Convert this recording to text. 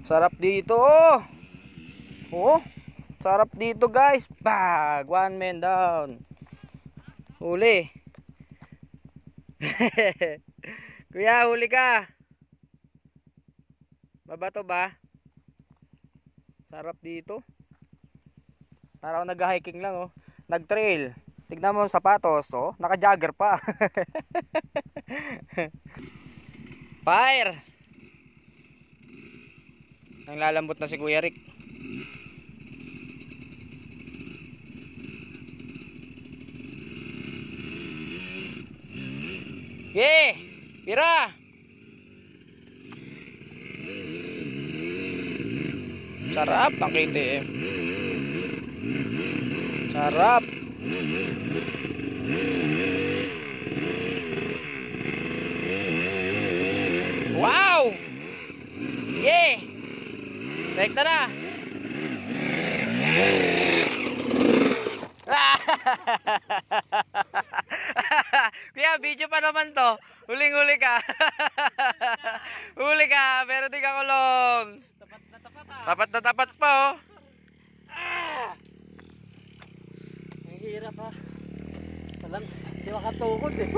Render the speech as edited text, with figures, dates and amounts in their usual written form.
Sarap dito. Oh. Oh. Sarap dito, guys. Bag. One man down. Huli. Kuya, huli ka. Babato ba? Sarap dito. Parang nag-hiking lang, oh. Nag-trail. Tignan mo ang sapatos, oh. Naka-jogger pa. Fire! Nanglalambot na si Kuya Rick. Yeah! Pira! Sarap ang KTM. Sarap. Wow! Yeah! Rekta na. Kuya, video pa naman to. Huling-huli ka. Huli ka, pero di ka kulong. Tapat na tapat ah. Tapat na tapat pa, oh. Ang hirap ah. Walang, di makatukod eh.